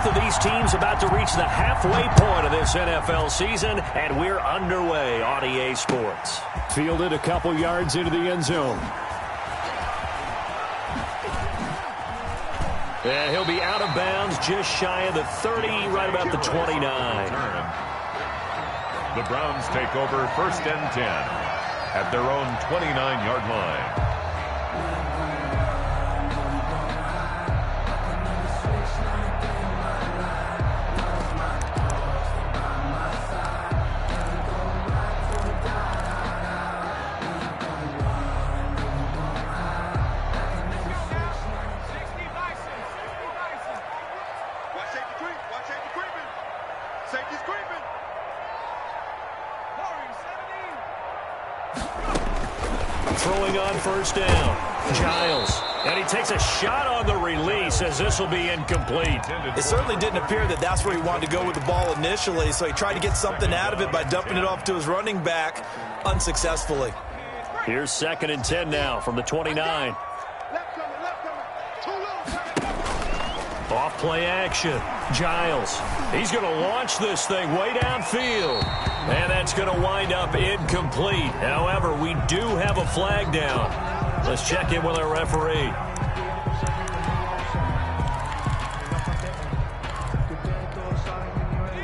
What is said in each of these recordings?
Both of these teams about to reach the halfway point of this NFL season, and we're underway on EA Sports. Fielded a couple yards into the end zone. And he'll be out of bounds just shy of the 30, right about the 29. The Browns take over 1st and 10 at their own 29-yard line. Throwing on 1st down. Giles. And he takes a shot on the release as this will be incomplete. It certainly didn't appear that that's where he wanted to go with the ball initially, so he tried to get something out of it by dumping it off to his running back unsuccessfully. Here's 2nd and 10 now from the 29. Off play action. Giles. He's going to launch this thing way downfield. And that's going to wind up incomplete. However, we do have a flag down. Let's check in with our referee.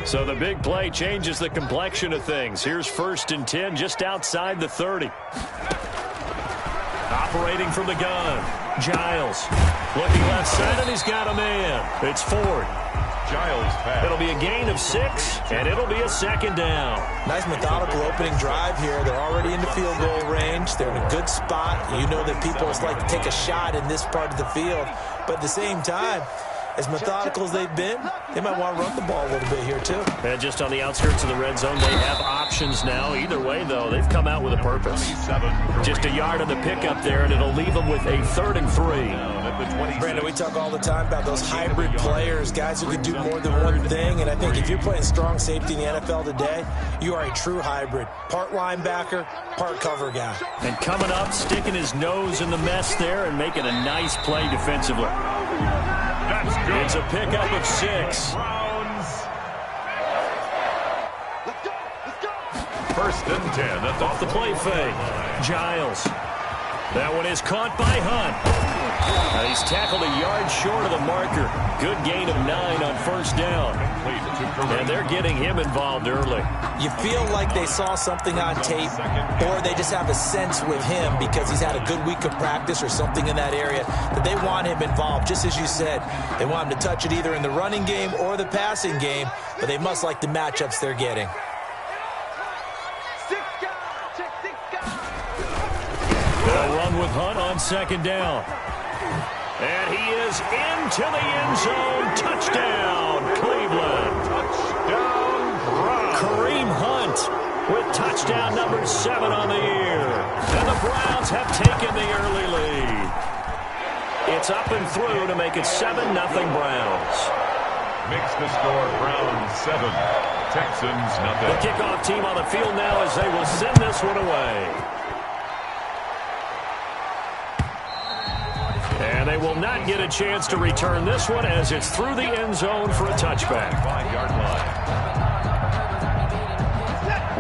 So the big play changes the complexion of things. Here's 1st and 10 just outside the 30. Operating from the gun. Giles. Looking left side, and he's got a man. It's Ford. Giles pass. It'll be a gain of 6, and it'll be a 2nd down. Nice methodical opening drive here. They're already in the field goal range. They're in a good spot. You know that people just like to take a shot in this part of the field. But at the same time, as methodical as they've been, they might want to run the ball a little bit here too. And just on the outskirts of the red zone, they have options now. Either way, though, they've come out with a purpose. Just a yard on the pickup there, and it'll leave them with a 3rd and 3. Brandon, we talk all the time about those hybrid players, guys who can do more than one thing. And I think if you're playing strong safety in the NFL today, you are a true hybrid. Part linebacker, part cover guy. And coming up, sticking his nose in the mess there and making a nice play defensively. That's good. It's a pickup of 6. Browns. 1st and 10 at the Off the play fake. Giles. That one is caught by Hunt. He's tackled a yard short of the marker. Good gain of 9 on 1st down. And they're getting him involved early. You feel like they saw something on tape, or they just have a sense with him because he's had a good week of practice or something in that area that they want him involved. Just as you said, they want him to touch it either in the running game or the passing game, but they must like the matchups they're getting. They'll run with Hunt on 2nd down. And he is into the end zone. Touchdown, Cleveland. touchdown Browns. Kareem Hunt with touchdown number 7 on the year. And the Browns have taken the early lead. It's up and through to make it 7-0 Browns. Makes the score Browns 7, Texans nothing. The kickoff team on the field now as they will send this one away. And they will not get a chance to return this one as it's through the end zone for a touchback. 5-yard line.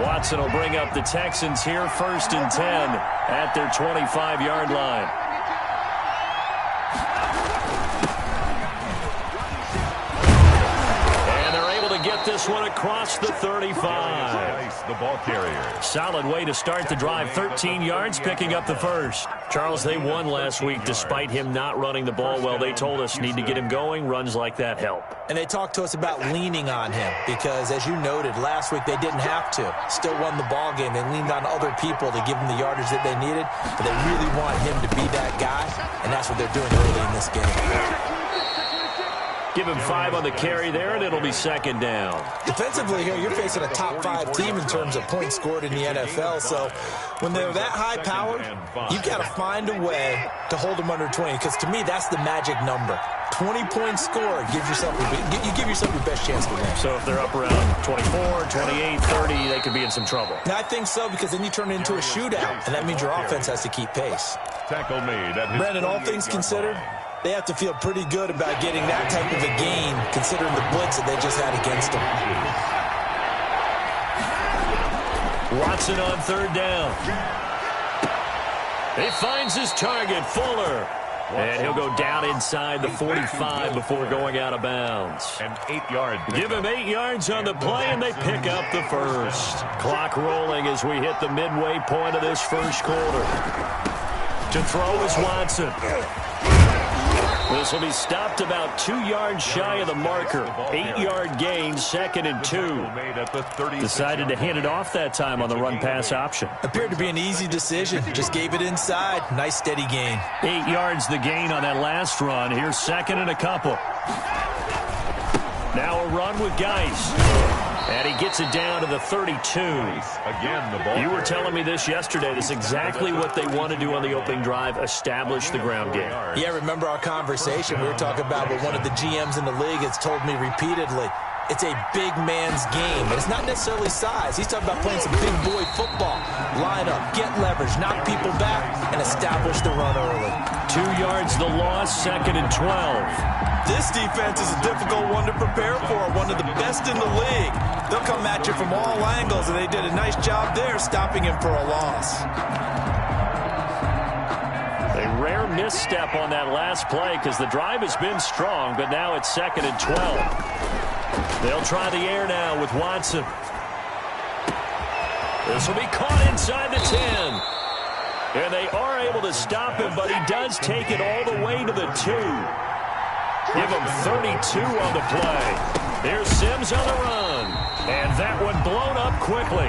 Watson will bring up the Texans here, 1st and 10 at their 25-yard line. And they're able to get this one across the 35. The ball carrier. Solid way to start the drive, 13 yards, picking up the 1st. Charles, they won last week despite him not running the ball well. They told us need to get him going. Runs like that help. And they talked to us about leaning on him because, as you noted, last week they didn't have to. Still won the ball game. They leaned on other people to give them the yardage that they needed, but they really want him to be that guy, and that's what they're doing early in this game. Give him 5 on the carry there, and it'll be 2nd down. Defensively here, you're facing a top-5 team in terms of points scored in the NFL, so when they're that high-powered, you've got to find a way to hold them under 20, because to me, that's the magic number. 20 points scored, you give yourself your best chance to win. So if they're up around 24, 28, 30, they could be in some trouble. And I think so, because then you turn it into a shootout, and that means your offense has to keep pace. Tackle made. Brandon, all things considered, They have to feel pretty good about getting that type of a gain, considering the blitz that they just had against them. Watson on third down. He finds his target, Fuller. And he'll go down inside the 45 before going out of bounds. An 8-yard pickup. Give him 8 yards on the play, and they pick up the first. Clock rolling as we hit the midway point of this first quarter. To throw is Watson. This will be stopped about 2 yards shy of the marker. 8-yard gain, 2nd and 2. Decided to hand it off that time on the run-pass option. Appeared to be an easy decision. Just gave it inside. Nice steady gain. 8 yards the gain on that last run. Here's 2nd and a couple. Now a run with Geis. And he gets it down to the 32. Again, the ball. You were telling me this yesterday. That's exactly what they want to do on the opening drive, establish the ground game. Yeah, remember our conversation? We were talking about what one of the GMs in the league has told me repeatedly. It's a big man's game, and it's not necessarily size. He's talking about playing some big boy football. Line up, get leverage, knock people back, and establish the run early. 2 yards the loss, 2nd and 12. This defense is a difficult one to prepare for, one of the best in the league. They'll come at you from all angles, and they did a nice job there stopping him for a loss. A rare misstep on that last play because the drive has been strong, but now it's 2nd and 12. They'll try the air now with Watson. This will be caught inside the 10. And they are able to stop him, but he does take it all the way to the 2. Give him 32 on the play. Here's Sims on the run. And that one blown up quickly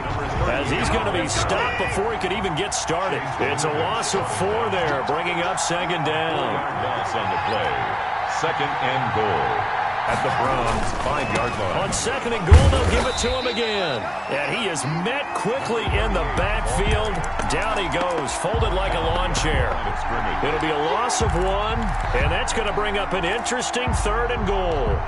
as he's going to be stopped before he could even get started. It's a loss of 4 there, bringing up 2nd down. Loss on the play. 2nd and goal. At the Browns' 5-yard line. On 2nd and goal, they'll give it to him again. And he is met quickly in the backfield. Down he goes, folded like a lawn chair. It'll be a loss of 1, and that's going to bring up an interesting 3rd and goal.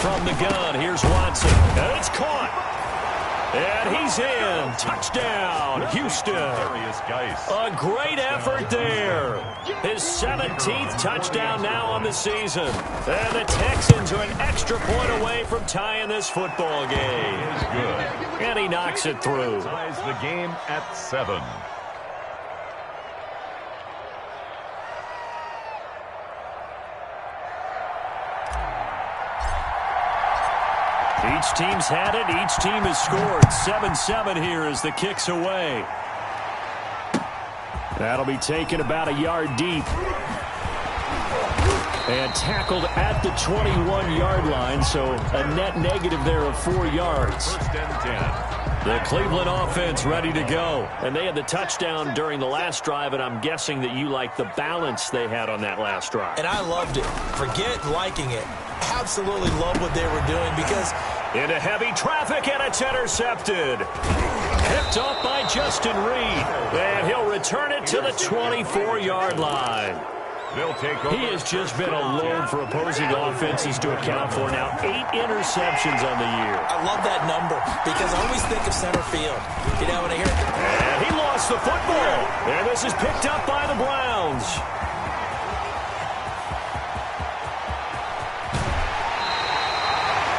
From the gun, here's Watson. And it's caught. And he's in. Touchdown, Houston. A great effort there. His 17th touchdown now on the season. And the Texans are an extra point away from tying this football game. Good. And he knocks it through. Ties the game at 7. Each team's had it. Each team has scored. 7-7 here as the kick's away. That'll be taken about a yard deep. And tackled at the 21-yard line, so a net negative there of 4 yards. 1st and 10. The Cleveland offense ready to go. And they had the touchdown during the last drive, and I'm guessing that you like the balance they had on that last drive. And I loved it. Forget liking it. Absolutely love what they were doing because... Into heavy traffic, and it's intercepted. Picked off by Justin Reed. And he'll return it to the 24-yard line. They'll take over. He has just been a load for opposing offenses to account for. Now 8 interceptions on the year. I love that number because I always think of center field. You know, when I hear it. And he lost the football. And this is picked up by the Browns.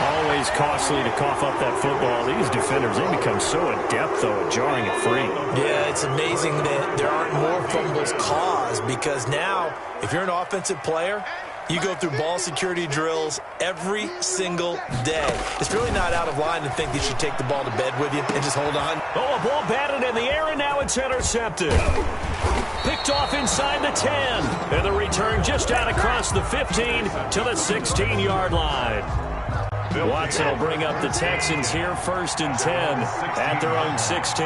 Always costly to cough up that football. These defenders, they become so adept, though, at jarring it free. Yeah, it's amazing that there aren't more fumbles caused because now, if you're an offensive player, you go through ball security drills every single day. It's really not out of line to think that you should take the ball to bed with you and just hold on. Oh, a ball batted in the air, and now it's intercepted. Picked off inside the 10. And the return just out across the 15 to the 16-yard line. Watson will bring up the Texans here, 1st and 10 at their own 16.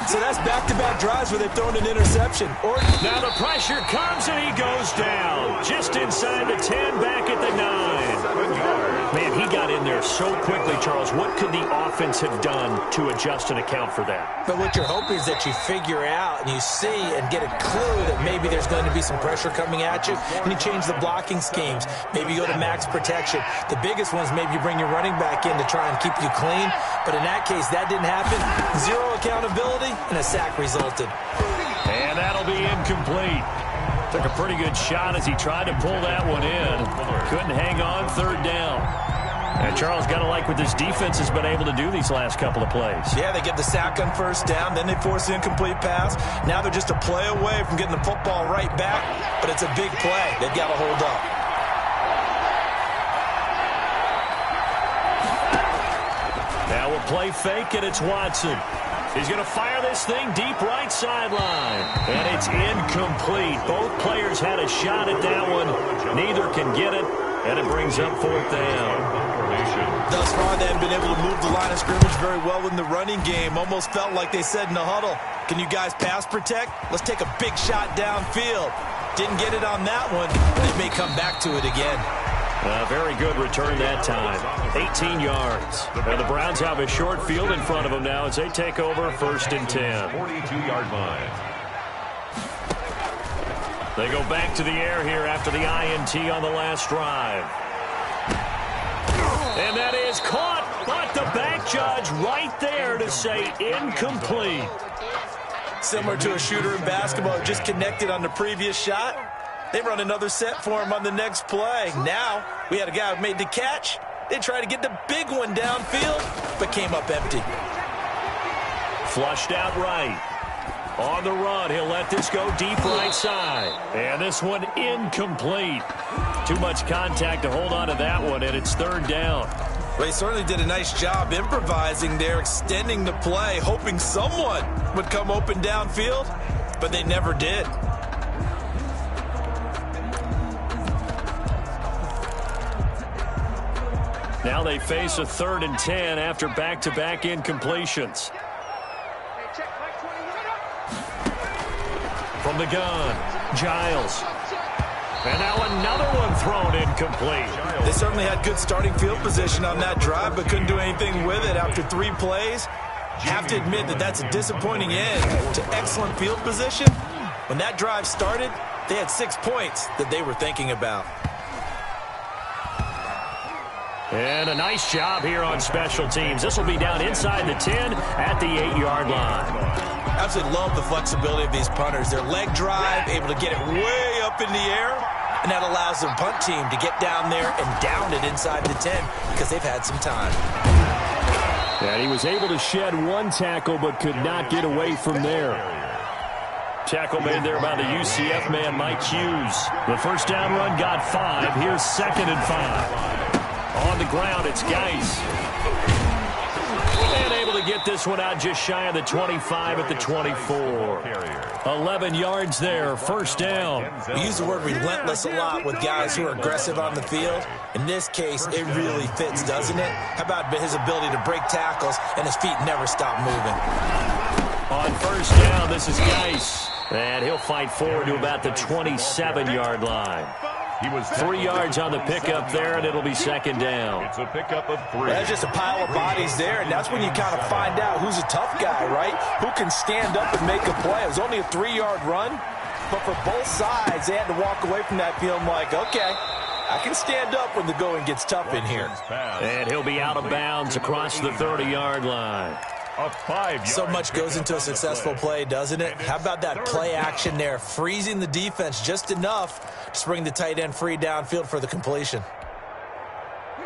So that's back-to-back drives where they've thrown an interception. Now the pressure comes and he goes down. Just inside the 10, back at the 9. Man, he got in there so quickly, Charles. What could the offense have done to adjust and account for that? But what you're hoping is that you figure out and you see and get a clue that maybe there's going to be some pressure coming at you, and you change the blocking schemes. Maybe you go to max protection. The biggest one is maybe you bring your running back in to try and keep you clean. But in that case, that didn't happen. Zero accountability, and a sack resulted. And that'll be incomplete. Took a pretty good shot as he tried to pull that one in. Couldn't hang on, 3rd down. And Charles, got to like what this defense has been able to do these last couple of plays. Yeah, they get the sack on 1st down, then they force the incomplete pass. Now they're just a play away from getting the football right back, but it's a big play. They've got to hold up. Now we'll play fake, and it's Watson. He's going to fire this thing deep right sideline. And it's incomplete. Both players had a shot at that one. Neither can get it, and it brings up 4th down. Thus far, they haven't been able to move the line of scrimmage very well in the running game. Almost felt like they said in the huddle, can you guys pass protect? Let's take a big shot downfield. Didn't get it on that one. They may come back to it again. A very good return that time. 18 yards. And the Browns have a short field in front of them now as they take over 1st and 10. 42-yard line. They go back to the air here after the INT on the last drive. And that is caught, but the back judge right there to say incomplete. Similar to a shooter in basketball, just connected on the previous shot. They run another set for him on the next play. Now, we had a guy who made the catch. They tried to get the big one downfield, but came up empty. Flushed out right. On the run, he'll let this go deep right side. And this one incomplete. Too much contact to hold on to that one, and it's 3rd down. Well, he certainly did a nice job improvising there, extending the play, hoping someone would come open downfield, but they never did. Now they face a 3rd and 10 after back-to-back incompletions. From the gun, Giles. And now another one thrown incomplete. They certainly had good starting field position on that drive, but couldn't do anything with it after 3 plays. Have to admit that that's a disappointing end to excellent field position. When that drive started, they had 6 points that they were thinking about. And a nice job here on special teams. This will be down inside the 10 at the 8-yard line. Absolutely love the flexibility of these punters. Their leg drive, able to get it way up in the air, and that allows the punt team to get down there and down it inside the 10 because they've had some time. And he was able to shed 1 tackle but could not get away from there. Tackle made there by the UCF man, Mike Hughes. The 1st down run got 5. Here's 2nd and 5. On the ground, it's Geis. And able to get this one out just shy of the 25 at the 24. 11 yards there, 1st down. We use the word relentless a lot with guys who are aggressive on the field. In this case, it really fits, doesn't it? How about his ability to break tackles and his feet never stop moving? On 1st down, this is Geis. And he'll fight forward to about the 27-yard line. He was 3 yards on the pickup there, and it'll be 2nd down. It's a pickup of 3. That's just a pile of bodies there, and that's when you kind of find out who's a tough guy, right? Who can stand up and make a play. It was only a 3-yard run, but for both sides, they had to walk away from that feeling like, okay, I can stand up when the going gets tough in here. And he'll be out of bounds across the 30-yard line. So much goes into a successful play, doesn't it? How about that play action there, freezing the defense just enough to bring the tight end free downfield for the completion.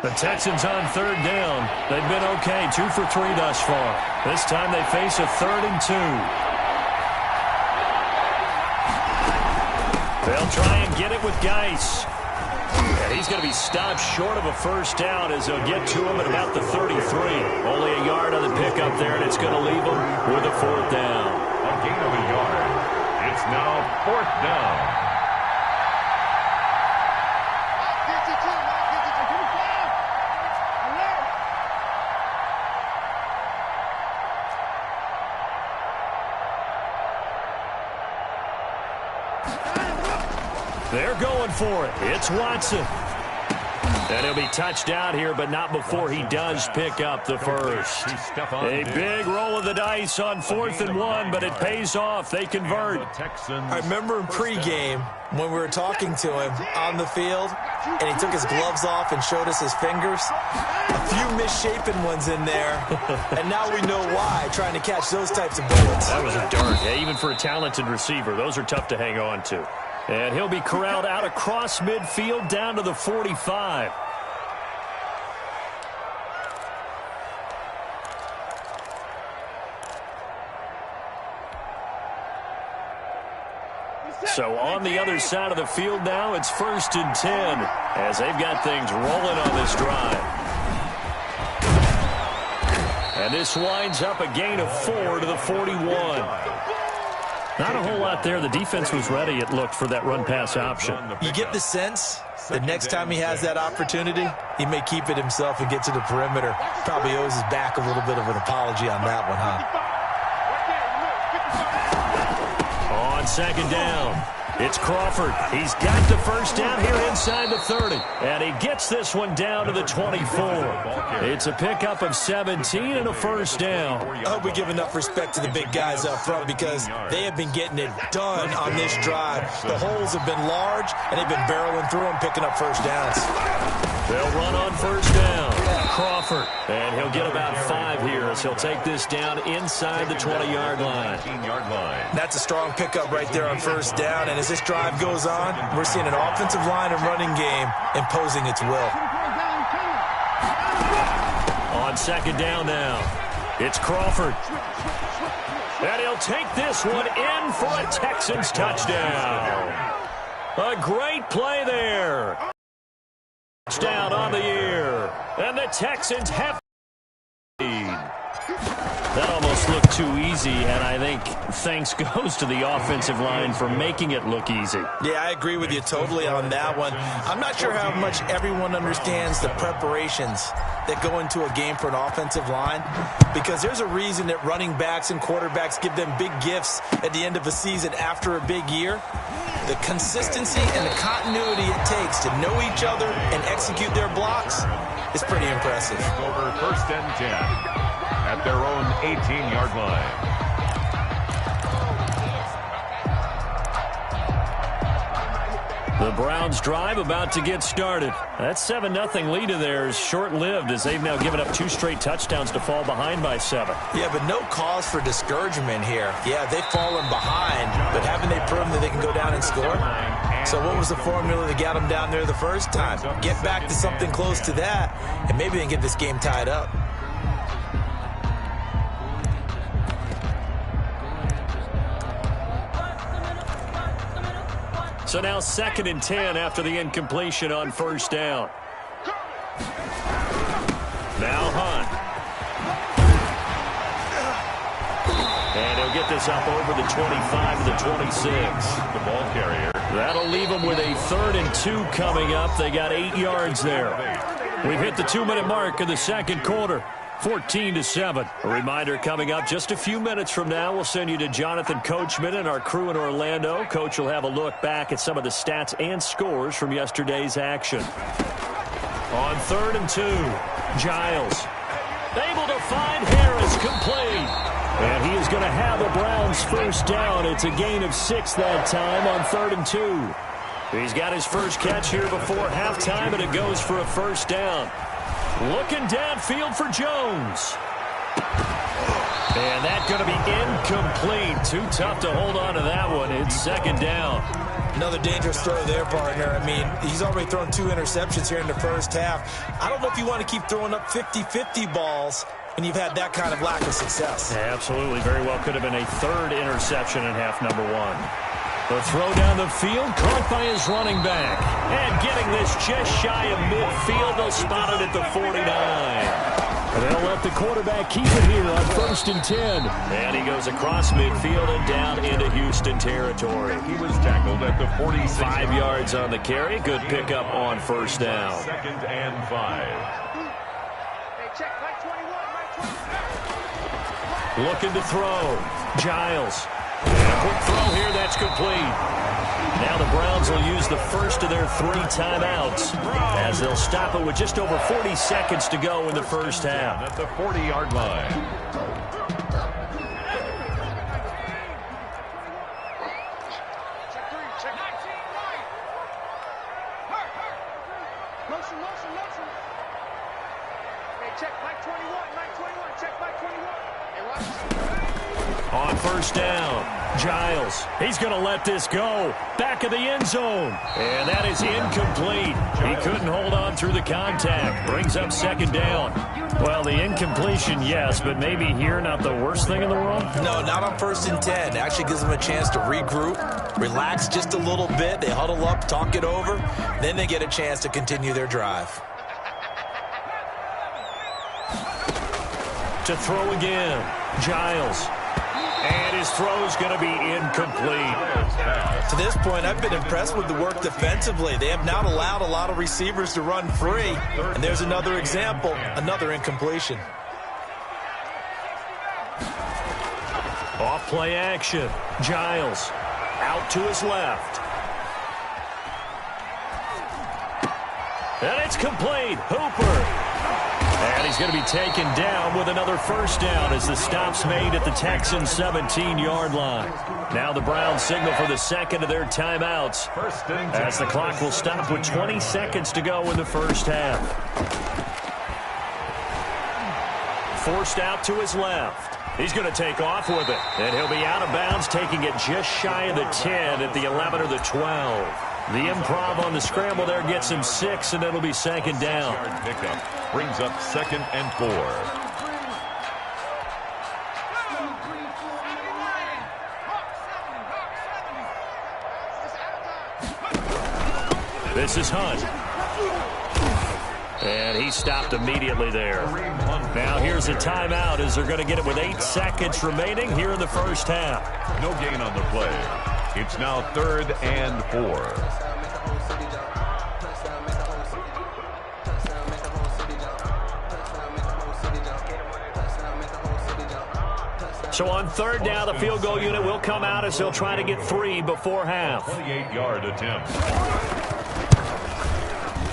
The Texans on 3rd down. They've been okay, 2 for 3 thus far. This time they face a 3rd and 2. They'll try and get it with Geis. And he's going to be stopped short of a 1st down as they'll get to him at about the 33. Only a yard on the pickup there, and it's going to leave him with a 4th down. A gain of a yard. It's now 4th down. They're going for it. It's Watson. And he'll be touched out here, but not before he does pick up the first. A big roll of the dice on 4th and 1, but it pays off. They convert. I remember in pregame when we were talking to him on the field, and he took his gloves off and showed us his fingers. A few misshapen ones in there, and now we know why, trying to catch those types of bullets. That was a dart. Yeah, even for a talented receiver, those are tough to hang on to. And he'll be corralled out across midfield down to the 45. So on the other side of the field now, it's 1st and 10 as they've got things rolling on this drive. And this winds up a gain of 4 to the 41. Not a whole lot there. The defense was ready, it looked, for that run-pass option. You get the sense that next time he has that opportunity, he may keep it himself and get to the perimeter. Probably owes his back a little bit of an apology on that one, huh? On 2nd down, it's Crawford. He's got the first down here inside the 30. And he gets this one down to the 24. It's a pickup of 17 and a first down. I hope we give enough respect to the big guys up front because they have been getting it done on this drive. The holes have been large, and they've been barreling through them, picking up first downs. They'll run on first down. Crawford. And he'll get about 5 here as he'll take this down inside the 20-yard line. That's a strong pickup right there on first down. And as this drive goes on, we're seeing an offensive line and running game imposing its will. On 2nd down now, it's Crawford. And he'll take this one in for a Texans touchdown. A great play there. Touchdown on the year. And the Texans have that almost looked too easy, and I think thanks goes to the offensive line for making it look easy. Yeah, I agree with you totally on that one. I'm not sure how much everyone understands the preparations that go into a game for an offensive line, because there's a reason that running backs and quarterbacks give them big gifts at the end of a season after a big year. The consistency and the continuity it takes to know each other and execute their blocks is pretty impressive. Over 1st and 10 at their own 18-yard line. The Browns drive about to get started. That 7-0 lead of theirs short-lived as they've now given up 2 straight touchdowns to fall behind by 7. Yeah, but no cause for discouragement here. Yeah, they've fallen behind, but haven't they proven that they can go down and score? So what was the formula that got them down there the first time? Get back to something close to that, and maybe they can get this game tied up. So now 2nd and 10 after the incompletion on first down. Now Hunt. And he'll get this up over the 25 to the 26. The ball carrier. That'll leave them with a 3rd and 2 coming up. They got 8 yards there. We've hit the 2-minute mark of the second quarter. 14-7. A reminder coming up just a few minutes from now. We'll send you to Jonathan Coachman and our crew in Orlando. Coach will have a look back at some of the stats and scores from yesterday's action. On 3rd and 2, Giles. Able to find Harris, complete. And he is going to have the Browns first down. It's a gain of 6 that time on 3rd and 2. He's got his first catch here before halftime, and it goes for a first down. Looking downfield for Jones. And that's going to be incomplete. Too tough to hold on to that one. It's 2nd down. Another dangerous throw there, partner. I mean, he's already thrown 2 interceptions here in the first half. I don't know if you want to keep throwing up 50-50 balls when you've had that kind of lack of success. Yeah, absolutely. Very well could have been a 3rd interception in half number 1. The throw down the field, caught by his running back. And getting this just shy of midfield, they'll spot it at the 49. They'll let the quarterback keep it here on 1st and 10. And he goes across midfield and down into Houston territory. He was tackled at the 46. 5 yards on the carry. Good pickup on first down. 2nd and 5. Looking to throw. Giles. And a quick throw here, that's complete. Now the Browns will use the first of their 3 timeouts as they'll stop it with just over 40 seconds to go in the first half. At the 40-yard line. On first down, Giles. He's going to let this go. Back of the end zone. And that is incomplete. He couldn't hold on through the contact. Brings up second down. Well, the incompletion, yes, but maybe here not the worst thing in the world? No, not on 1st and 10. It actually gives them a chance to regroup, relax just a little bit. They huddle up, talk it over. Then they get a chance to continue their drive. To throw again, Giles. And his throw is going to be incomplete. To this point, I've been impressed with the work defensively. They have not allowed a lot of receivers to run free. And there's another example, another incompletion. Off play action. Giles out to his left. And it's complete. Hooper. And he's going to be taken down with another first down as the stop's made at the Texans' 17-yard line. Now the Browns signal for the second of their timeouts as the clock will stop with 20 seconds to go in the first half. Forced out to his left. He's going to take off with it. And he'll be out of bounds, taking it just shy of the 10 at the 11 or the 12. The improv on the scramble there gets him 6, and it'll be second down. Pickup brings up 2nd and 4. This is Hunt. And he stopped immediately there. Now here's a timeout as they're going to get it with 8 seconds remaining here in the first half. No gain on the play. It's now 3rd and 4. So on 3rd down, the field goal unit will come out as they'll try to get 3 before half. 28-yard attempt.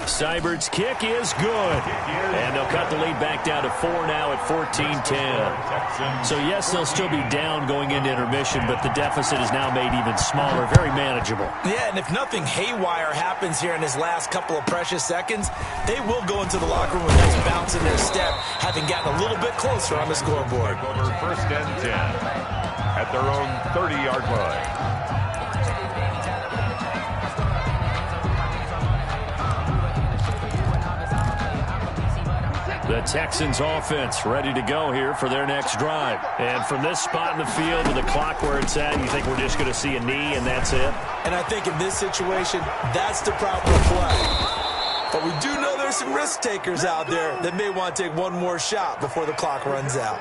Seibert's kick is good. And they'll cut the lead back down to 4 now at 14-10. So, yes, they'll still be down going into intermission, but the deficit is now made even smaller, very manageable. Yeah, and if nothing haywire happens here in his last couple of precious seconds, they will go into the locker room with a nice bounce in their step, having gotten a little bit closer on the scoreboard. Over 1st and 10 at their own 30-yard line. The Texans offense ready to go here for their next drive. And from this spot in the field with the clock where it's at, you think we're just going to see a knee and that's it? And I think in this situation, that's the proper play. But we do know there's some risk takers out there that may want to take one more shot before the clock runs out.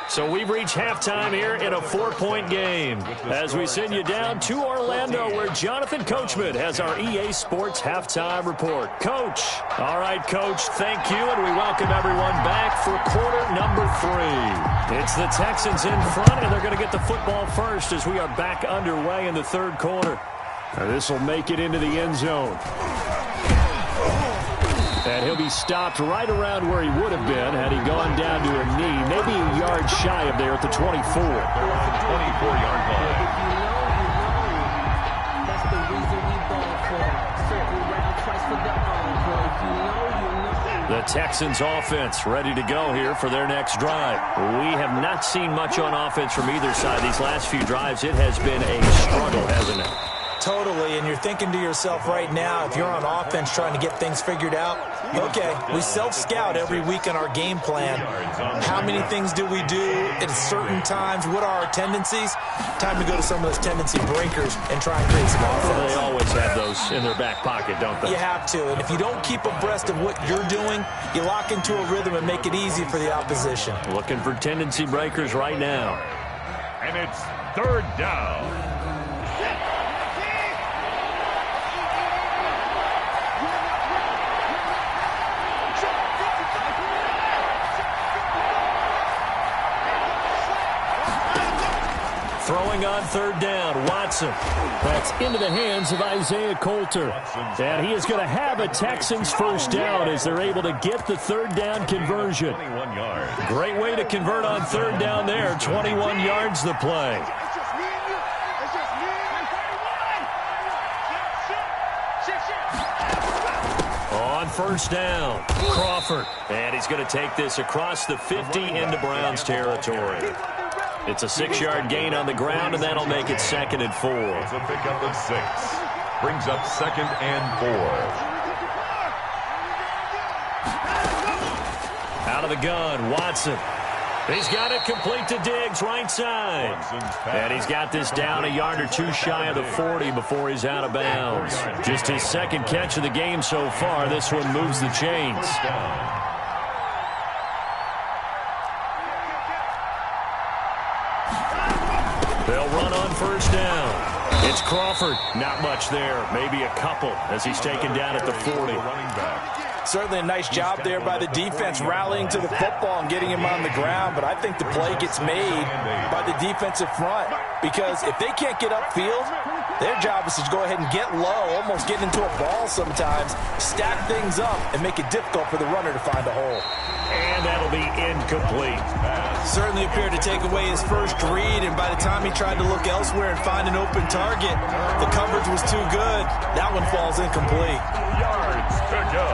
So we've reached halftime here in a 4-point game as we send you down to Orlando where Jonathan Coachman has our EA Sports Halftime Report. Coach. All right, Coach, thank you, and we welcome everyone back for quarter number 3. It's the Texans in front, and they're going to get the football first as we are back underway in the 3rd quarter. This will make it into the end zone. And he'll be stopped right around where he would have been had he gone down to a knee, maybe a yard shy of there at the 24. They're on the 24-yard line. That's the reason we ball for. Circle round twice for the encore. You know. The Texans offense ready to go here for their next drive. We have not seen much on offense from either side these last few drives. It has been a struggle, hasn't it? Totally, and you're thinking to yourself right now, if you're on offense trying to get things figured out, okay, we self-scout every week on our game plan. How many things do we do at certain times? What are our tendencies? Time to go to some of those tendency breakers and try and create some offense. They always have those in their back pocket, don't they? You have to, and if you don't keep abreast of what you're doing, you lock into a rhythm and make it easy for the opposition. Looking for tendency breakers right now. And it's 3rd down. Throwing on third down, Watson. That's into the hands of Isaiah Coulter. And he is going to have a Texans first down as they're able to get the third down conversion. 21 yards. Great way to convert on third down there. 21 yards the play. On first down, Crawford. And he's going to take this across the 50 into Browns territory. It's a 6-yard gain on the ground, and that'll make it 2nd and 4. It's a pickup of 6. Brings up 2nd and 4. Out of the gun, Watson. He's got it complete to Diggs, right side. And he's got this down a yard or two shy of the 40 before he's out of bounds. Just his 2nd catch of the game so far. This one moves the chains. They'll run on first down. It's Crawford. Not much there. Maybe a couple as he's taken down at the 40. Certainly a nice job there by the defense rallying to the football and getting him on the ground, but I think the play gets made by the defensive front because if they can't get upfield, their job is to go ahead and get low, almost get into a ball sometimes, stack things up, and make it difficult for the runner to find a hole. And that'll be incomplete. Certainly appeared to take away his first read, and by the time he tried to look elsewhere and find an open target, the coverage was too good. That one falls incomplete. Yards to go.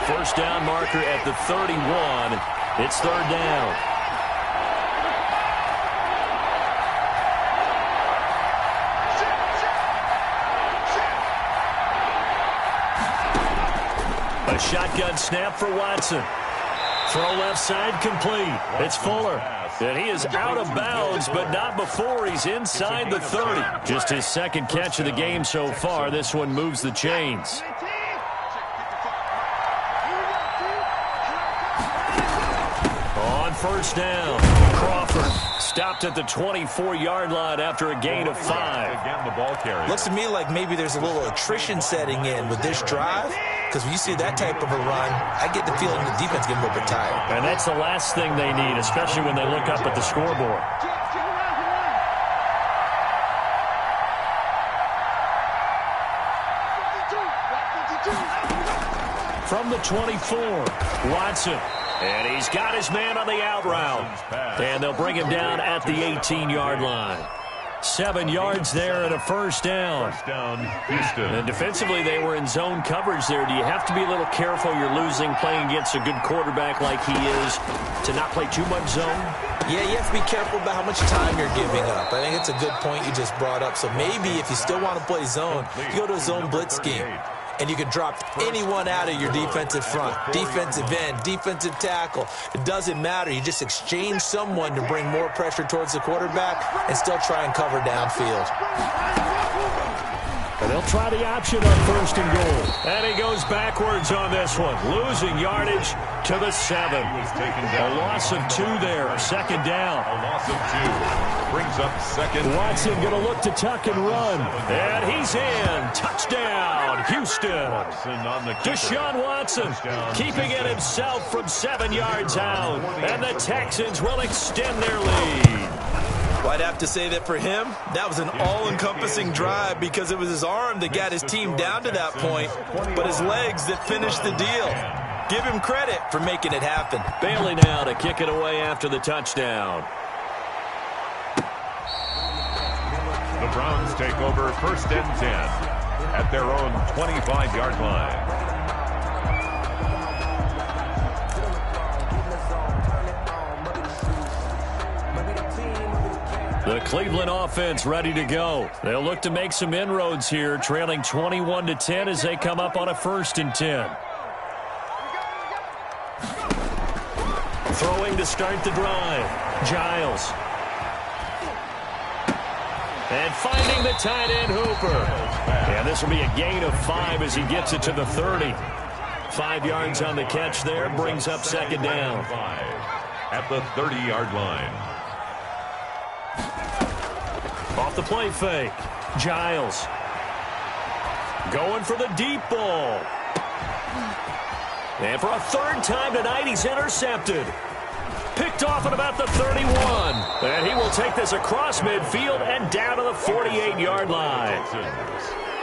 First down marker at the 31. It's third down. A shotgun snap for Watson. Throw left side complete. It's Fuller. And he is out of bounds, but not before he's inside the 30. Just his 2nd catch of the game so far. This one moves the chains. On first down, Crawford stopped at the 24-yard line after a gain of 5. Again, the ball carrier. Looks to me like maybe there's a little attrition setting in with this drive, because when you see that type of a run, I get the feeling the defense getting a little bit tired. And that's the last thing they need, especially when they look up at the scoreboard. From the 24, Watson. And he's got his man on the out route. And they'll bring him down at the 18-yard line. 7 yards there and a first down. First down, Houston. And defensively, they were in zone coverage there. Do you have to be a little careful? You're losing, playing against a good quarterback like he is, to not play too much zone? Yeah, you have to be careful about how much time you're giving up. I think it's a good point you just brought up. So maybe if you still want to play zone, you go to a zone blitz scheme. And you can drop anyone out of your defensive front, defensive end, defensive tackle. It doesn't matter. You just exchange someone to bring more pressure towards the quarterback and still try and cover downfield. And they'll try the option on first and goal. And he goes backwards on this one, losing yardage to the 7. A loss of 2 there, 2nd down. A loss of 2. Brings up 2nd. Watson going to look to tuck and run. And he's in. Touchdown, Houston. Deshaun Watson keeping it himself from 7 yards out. And the Texans will extend their lead. Well, I'd have to say that for him, that was an all-encompassing drive because it was his arm that got his team down to that point, but his legs that finished the deal. Give him credit for making it happen. Bailey now to kick it away after the touchdown. The Browns take over 1st and 10 at their own 25-yard line. The Cleveland offense ready to go. They'll look to make some inroads here, trailing 21-10 as they come up on a 1st and 10. Throwing to start the drive, Giles. And finding the tight end, Hooper. And this will be a gain of 5 as he gets it to the 30. 5 yards on the catch there, brings up 2nd down. At the 30-yard line. Off the play fake, Giles. Going for the deep ball. And for a 3rd time tonight, he's intercepted. Picked picked off at about the 31. And he will take this across midfield and down to the 48-yard line.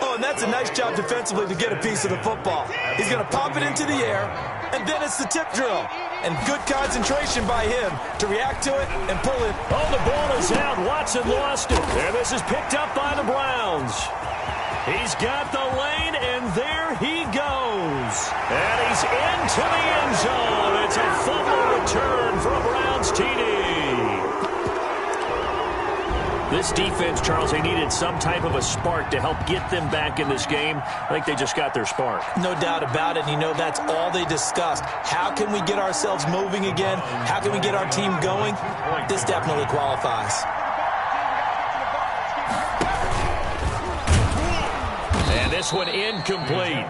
Oh, and that's a nice job defensively to get a piece of the football. He's going to pop it into the air, and then it's the tip drill. And good concentration by him to react to it and pull it. Oh, the ball is out. Watson lost it. And this is picked up by the Browns. He's got the lane, and there he goes. And he's into the end zone. It's a fumble return for a Browns TD. This defense, Charles, they needed some type of a spark to help get them back in this game. I think they just got their spark. No doubt about it. You know, that's all they discussed. How can we get ourselves moving again? How can we get our team going? This definitely qualifies. And this one incomplete.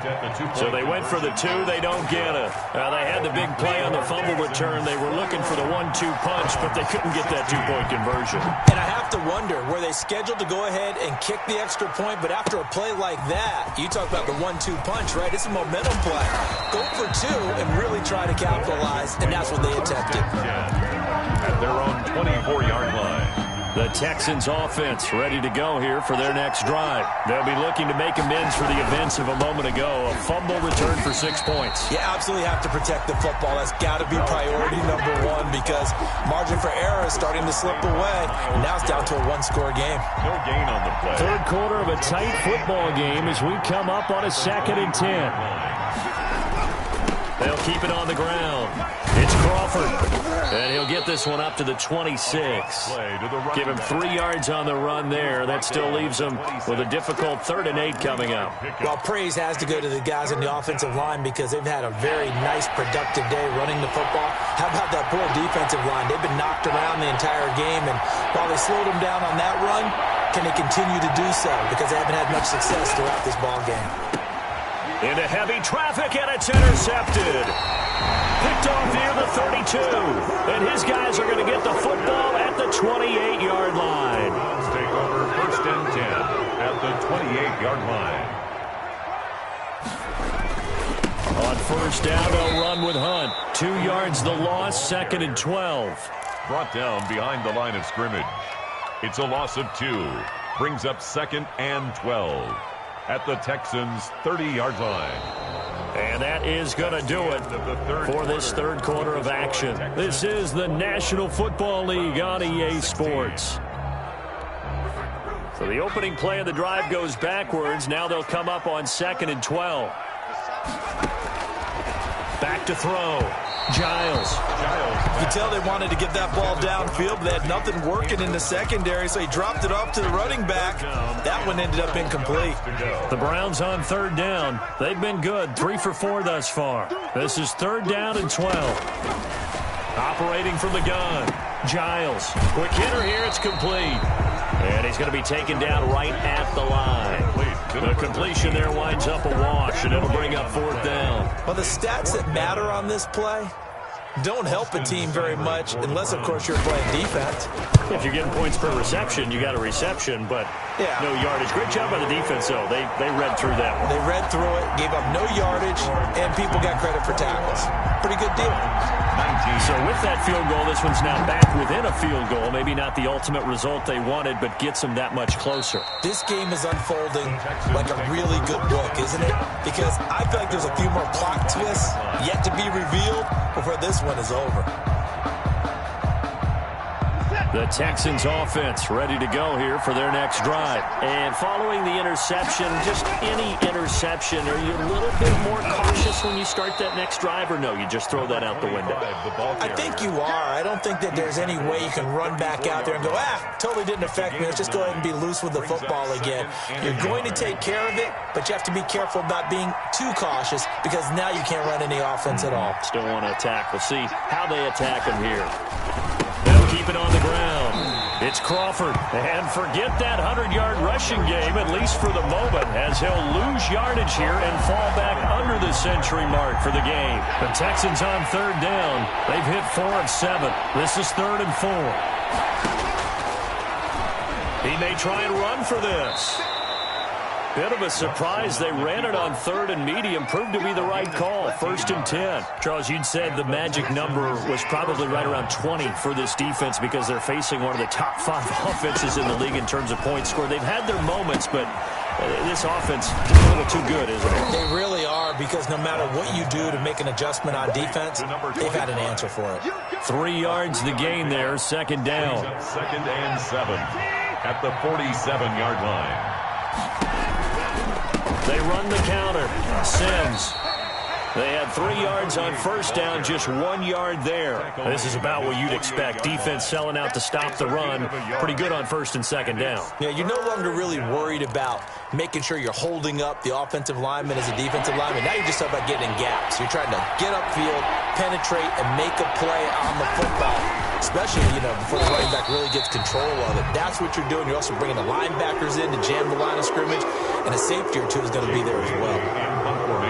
So they went for the 2. They don't get it. They had the big play on the fumble return. They were looking for the 1-2 punch, but they couldn't get that 2-point conversion. And I have to wonder, were they scheduled to go ahead and kick the extra point? But after a play like that, you talk about the 1-2 punch, right? It's a momentum play. Go for 2 and really try to capitalize, and that's what they attempted. At their own 24-yard line. The Texans offense ready to go here for their next drive. They'll be looking to make amends for the events of a moment ago. A fumble return for 6 points. You absolutely have to protect the football. That's got to be priority number 1 because margin for error is starting to slip away. And now it's down to a 1-score game. No gain on the play. Third quarter of a tight football game as we come up on a 2nd and 10. They'll keep it on the ground. It's Crawford. And he'll get this one up to the 26. Give him 3 yards on the run there. That still leaves him with a difficult 3rd and 8 coming up. Well, praise has to go to the guys on the offensive line because they've had a very nice, productive day running the football. How about that poor defensive line? They've been knocked around the entire game, and while they slowed them down on that run, can they continue to do so? Because they haven't had much success throughout this ball game. Into heavy traffic, and it's intercepted. Picked off near the 32. And his guys are going to get the football at the 28-yard line. Browns take over 1st and 10 at the 28-yard line. On 1st down, they'll run with Hunt. 2 yards the loss, 2nd and 12. Brought down behind the line of scrimmage. It's a loss of 2. Brings up 2nd and 12 at the Texans' 30-yard line. And that is going to do it for this third quarter of action. This is the National Football League on EA Sports. So the opening play of the drive goes backwards. Now they'll come up on 2nd and 12. Back to throw. Giles. You can tell they wanted to get that ball downfield, but they had nothing working in the secondary, so he dropped it off to the running back. That one ended up incomplete. The Browns on 3rd down. They've been good, 3 for 4 thus far. This is 3rd down and 12. Operating from the gun. Giles. Quick hitter here. It's complete. And he's going to be taken down right at the line. The completion there winds up a wash, and it'll bring up 4th down. Well, the stats that matter on this play don't help a team very much unless, of course, you're playing defense. If you're getting points per reception, you got a reception, but no yardage. Great job by the defense, though. They read through that one. They read through it, gave up no yardage, and people got credit for tackles. Pretty good deal. So with that field goal, this one's now back within a field goal. Maybe not the ultimate result they wanted, but gets them that much closer. This game is unfolding like a really good book, isn't it? Because I feel like there's a few more plot twists yet to be revealed before this one is over. The Texans offense ready to go here for their next drive. And following the interception, just any interception, are you a little bit more cautious when you start that next drive, or no, you just throw that out the window? I think you are. I don't think that there's any way you can run back out there and go, totally didn't affect me. Let's just go ahead and be loose with the football again. You're going to take care of it, but you have to be careful about being too cautious because now you can't run any offense at all. Still want to attack. We'll see how they attack them here. They'll keep it on the ground. It's Crawford. And forget that 100-yard rushing game, at least for the moment, as he'll lose yardage here and fall back under the century mark for the game. The Texans on 3rd down. They've hit 4 of 7. This is 3rd and 4. He may try and run for this. Bit of a surprise. They ran it on 3rd and medium. Proved to be the right call. 1st and 10. Charles, you'd said the magic number was probably right around 20 for this defense because they're facing one of the top 5 offenses in the league in terms of points scored. They've had their moments, but this offense is a little too good, isn't it? They really are, because no matter what you do to make an adjustment on defense, they've had an answer for it. 3 yards the gain there, 2nd down. 2nd and 7 at the 47-yard line. They run the counter. Sims. They had 3 yards on 1st down, just 1 yard there. This is about what you'd expect. Defense selling out to stop the run. Pretty good on 1st and 2nd down. Yeah, you're no longer really worried about making sure you're holding up the offensive lineman as a defensive lineman. Now you're just about getting in gaps. You're trying to get upfield, penetrate, and make a play on the football, especially, before the running back really gets control of it. That's what you're doing. You're also bringing the linebackers in to jam the line of scrimmage, and a safety or two is going to be there as well.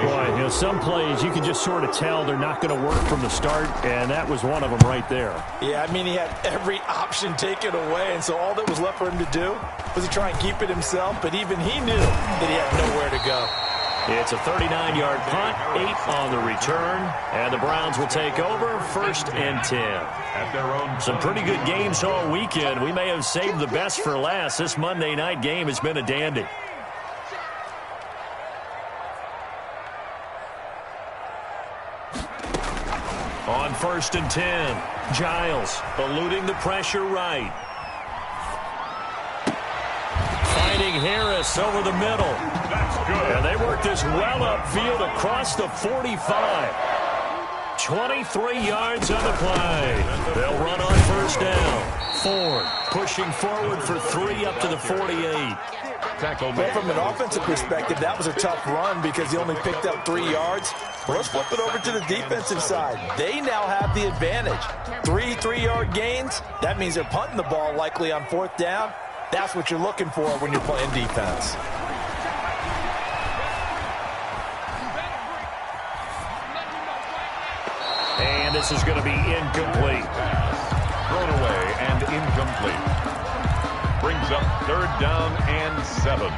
Boy, some plays you can just sort of tell they're not going to work from the start, and that was one of them right there. Yeah, he had every option taken away, and so all that was left for him to do was to try and keep it himself, but even he knew that he had nowhere to go. It's a 39-yard punt, 8 on the return, and the Browns will take over 1st and 10. Some pretty good games all weekend. We may have saved the best for last. This Monday night game has been a dandy. On 1st and 10, Giles eluding the pressure right. Finding Harris over the middle. That's good. And they work this well upfield across the 45. 23 yards on the play. They'll run on 1st down. Ford pushing forward for 3 up to the 48. Well, from an offensive perspective, that was a tough run because he only picked up 3 yards. Well, let's flip it over to the defensive side. They now have the advantage. 3 3-yard gains. That means they're punting the ball likely on 4th down. That's what you're looking for when you're playing defense. And this is going to be incomplete. Thrown away and incomplete. Brings up 3rd down and 7.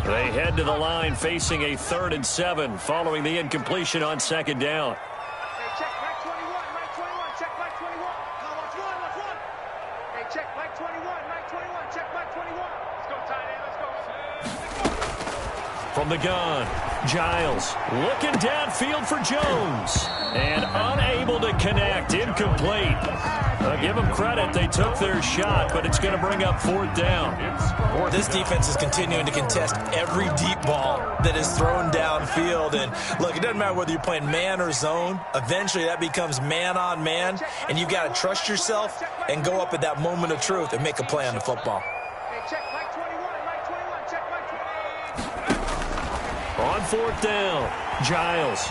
They head to the line facing a 3rd and 7 following the incompletion on 2nd down. Check back 21, Mike 21, check back 21. No, watch one. Hey, check back 21, Mike 21, check back 21. Let's go, tight end, let's go. From the gun, Giles looking downfield for Jones. And unable to connect, incomplete. Give them credit, they took their shot, but it's going to bring up 4th down. This defense is continuing to contest every deep ball that is thrown downfield. And look, it doesn't matter whether you're playing man or zone. Eventually that becomes man on man, and you've got to trust yourself and go up at that moment of truth and make a play on the football. Hey, check Mike 21, Mike 21, check Mike 21. On 4th down, Giles.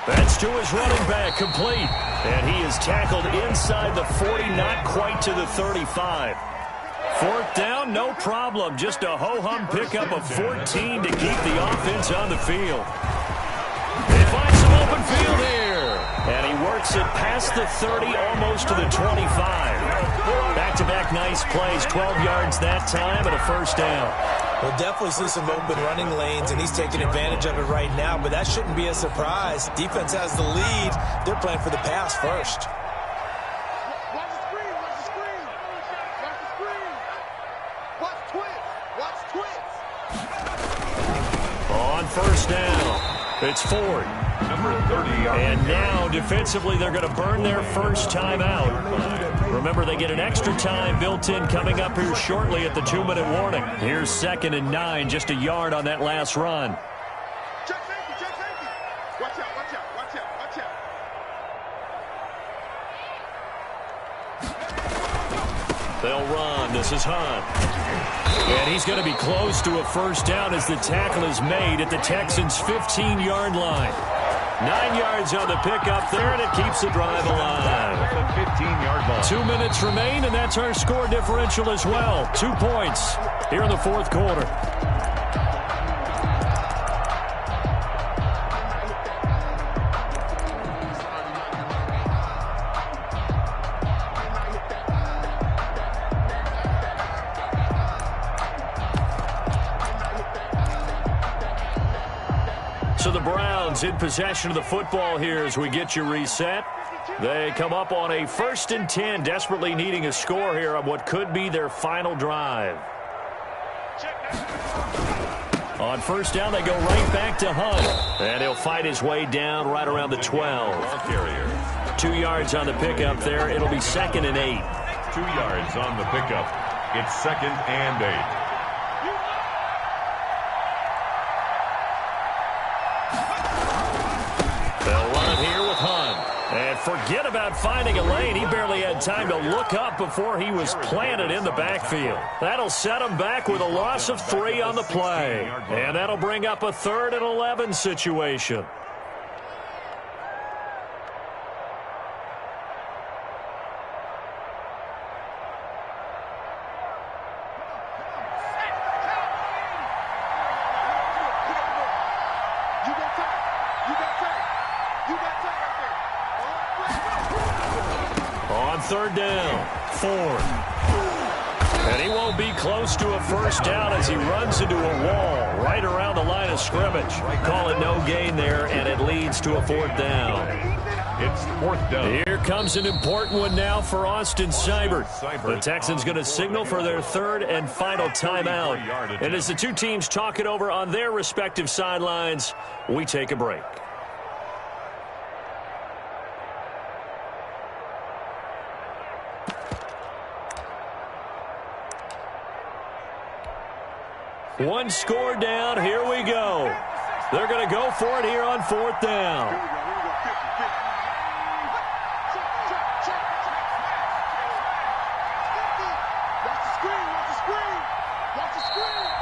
That's to his running back, complete. And he is tackled inside the 40, not quite to the 35. 4th down, no problem. Just a ho-hum pickup of 14 to keep the offense on the field. They find some open field here. And he works it past the 30, almost to the 25. Back-to-back nice plays, 12 yards that time and a 1st down. We'll definitely see some open running lanes, and he's taking advantage of it right now, but that shouldn't be a surprise. Defense has the lead. They're playing for the pass first. Watch the screen, watch the screen. Watch the screen. Watch twits, watch twits. On 1st down, it's Ford. Number 30. And now, defensively, they're going to burn their first time out. Remember, they get an extra time built in coming up here shortly at the 2-minute warning. Here's 2nd and 9, just a yard on that last run. Check safety, check safety. Watch out, watch out, watch out, watch out. They'll run. This is Hunt. And he's going to be close to a 1st down as the tackle is made at the Texans' 15-yard line. 9 yards on the pickup there, and it keeps the drive alive. 15-yard line. 2 minutes remain, and that's our score differential as well. 2 points here in the 4th quarter. So the Browns in possession of the football here as we get you reset. They come up on a 1st and 10, desperately needing a score here on what could be their final drive. On 1st down, they go right back to Hunt. And he'll fight his way down right around the 12. 2 yards on the pickup there. It'll be 2nd and 8. 2 yards on the pickup. It's 2nd and 8. They'll run it here with Hunt. And forget about finding a lane. He barely had time to look up before he was planted in the backfield. That'll set him back with a loss of 3 on the play. And that'll bring up a 3rd and 11 situation. On 3rd down, Ford. And he won't be close to a 1st down as he runs into a wall right around the line of scrimmage. Call it no gain there, and it leads to a 4th down. It's 4th down. Here comes an important one now for Austin Seibert. The Texans going to signal for their 3rd and final timeout. And as the two teams talk it over on their respective sidelines, we take a break. One score down. Here we go. They're going to go for it here on 4th down.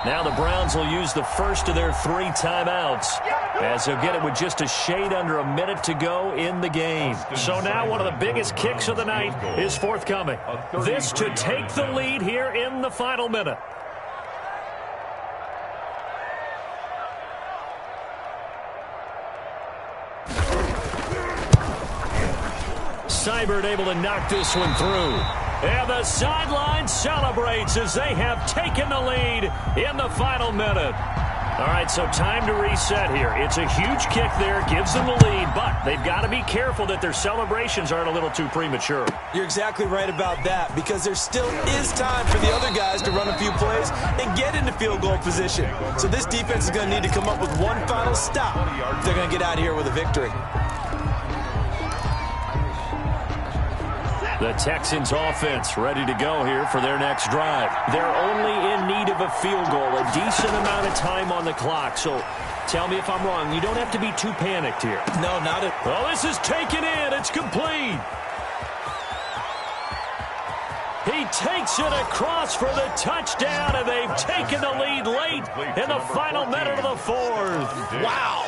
Now the Browns will use the first of their 3 timeouts as they'll get it with just a shade under a minute to go in the game. So now one of the biggest kicks of the night is forthcoming. This to take the lead here in the final minute. Seibert able to knock this one through. And the sideline celebrates as they have taken the lead in the final minute. All right, so time to reset here. It's a huge kick there, gives them the lead, but they've got to be careful that their celebrations aren't a little too premature. You're exactly right about that, because there still is time for the other guys to run a few plays and get into field goal position. So this defense is going to need to come up with one final stop if they're going to get out of here with a victory. The Texans offense ready to go here for their next drive. They're only in need of a field goal, a decent amount of time on the clock. So tell me if I'm wrong. You don't have to be too panicked here. No, not at all. Well, this is taken in. It's complete. He takes it across for the touchdown, and they've taken the lead late in the final minute of the 4th. Wow.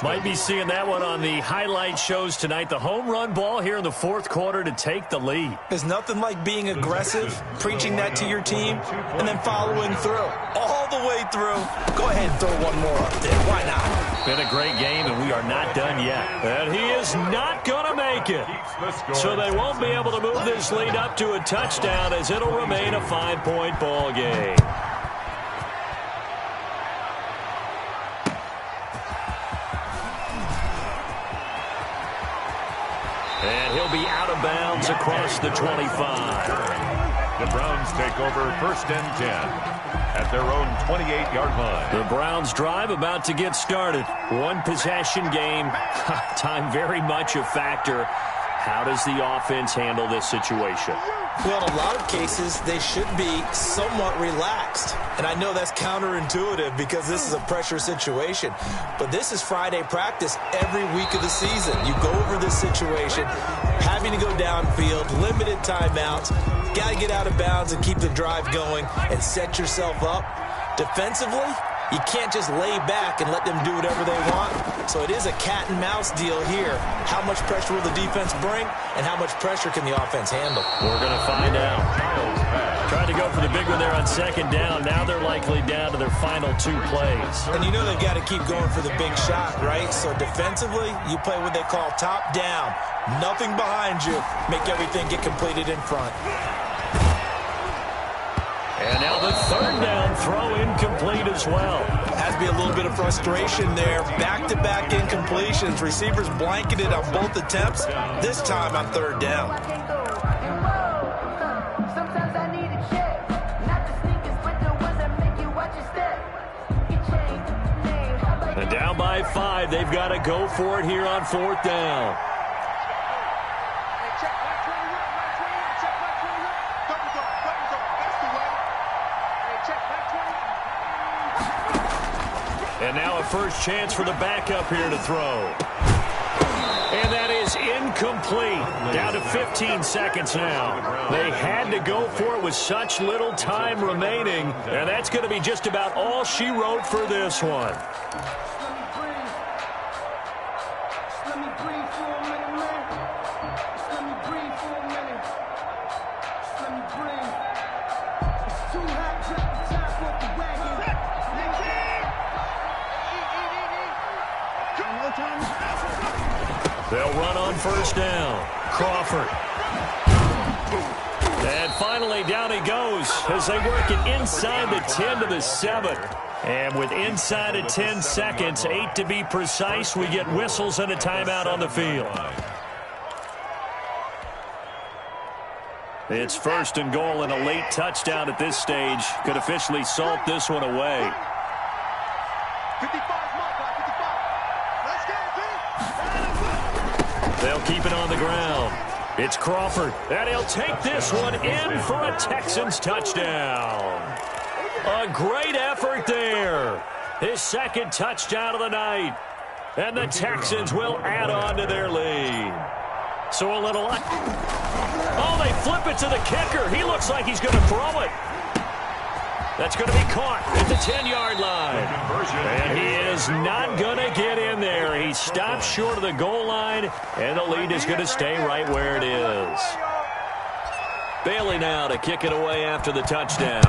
Might be seeing that one on the highlight shows tonight. The home run ball here in the 4th quarter to take the lead. There's nothing like being aggressive, preaching that to your team, and then following through. All the way through. Go ahead and throw one more up there. Why not? Been a great game, and we are not done yet. And he is not going to make it. So they won't be able to move this lead up to a touchdown as it'll remain a 5-point ball game. And he'll be out of bounds across the 25. The Browns take over 1st and 10 at their own 28-yard line. The Browns drive about to get started. One possession game. Time very much a factor. How does the offense handle this situation? Well, in a lot of cases, they should be somewhat relaxed. And I know that's counterintuitive because this is a pressure situation. But this is Friday practice every week of the season. You go over this situation, having to go downfield, limited timeouts, got to get out of bounds and keep the drive going and set yourself up. Defensively, you can't just lay back and let them do whatever they want. So it is a cat and mouse deal here. How much pressure will the defense bring, and how much pressure can the offense handle? We're going to find out. Tried to go for the big one there on 2nd down. Now they're likely down to their final 2 plays. And you know they've got to keep going for the big shot, right? So defensively, you play what they call top down. Nothing behind you. Make everything get completed in front. And now the 3rd down throw incomplete as well. has to be a little bit of frustration there. Back-to-back incompletions. Receivers blanketed on both attempts, this time on third down. And down by 5, they've got to go for it here on fourth down. And now a first chance for the backup here to throw. And that is incomplete. Down to 15 seconds now. They had to go for it with such little time remaining. And that's going to be just about all she wrote for this one. They'll run on first down. Crawford. And finally, down he goes as they work it inside the 10 to the 7. And with inside of 10 seconds, 8 to be precise, we get whistles and a timeout on the field. It's first and goal, and a late touchdown at this stage could officially salt this one away. 55. They'll keep it on the ground. It's Crawford, and he'll take this one in for a Texans touchdown. A great effort there. His second touchdown of the night. And the Texans will add on to their lead. So a little... Oh, they flip it to the kicker. He looks like he's going to throw it. That's going to be caught at the 10-yard line. And he is not going to get in there. He stops short of the goal line, and the lead is going to stay right where it is. Bailey now to kick it away after the touchdown.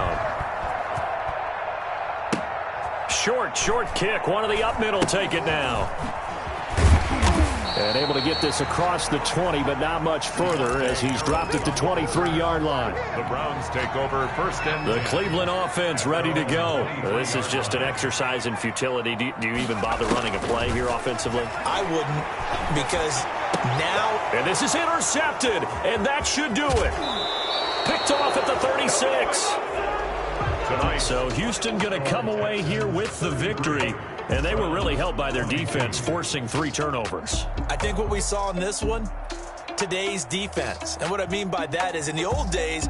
Short kick. One of the up middle take it now. And able to get this across the 20, but not much further as he's dropped at the 23-yard line. The Browns take over first and... The Cleveland offense ready to go. This is just an exercise in futility. Do you even bother running a play here offensively? I wouldn't, because now... And this is intercepted, and that should do it. Picked off at the 36. So Houston going to come away here with the victory. And they were really helped by their defense, forcing 3 turnovers. I think what we saw in this one, today's defense. And what I mean by that is in the old days,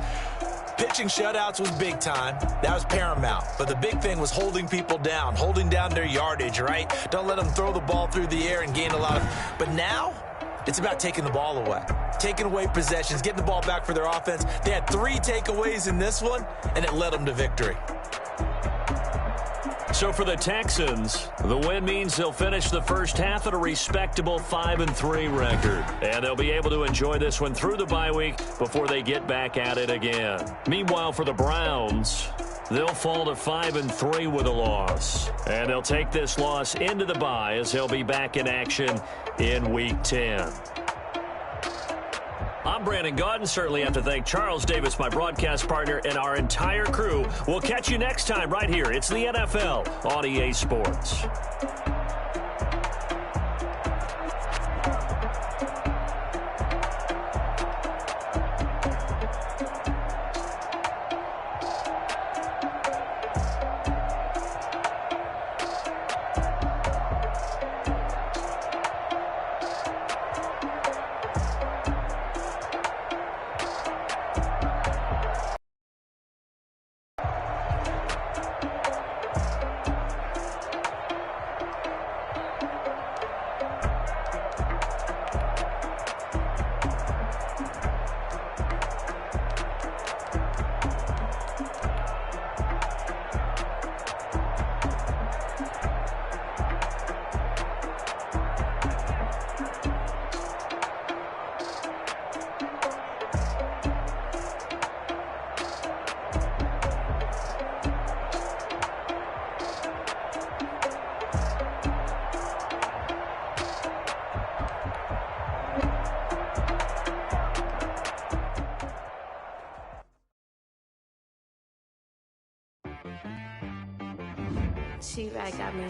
pitching shutouts was big time. That was paramount. But the big thing was holding people down, holding down their yardage, right? Don't let them throw the ball through the air and gain a lot of... But now, it's about taking the ball away. Taking away possessions, getting the ball back for their offense. They had 3 takeaways in this one, and it led them to victory. So for the Texans, the win means they'll finish the first half at a respectable 5-3 record. And they'll be able to enjoy this one through the bye week before they get back at it again. Meanwhile, for the Browns, they'll fall to 5-3 with a loss. And they'll take this loss into the bye as they'll be back in action in Week 10. I'm Brandon Gaudin. Certainly have to thank Charles Davis, my broadcast partner, and our entire crew. We'll catch you next time right here. It's the NFL on EA Sports. She right got me.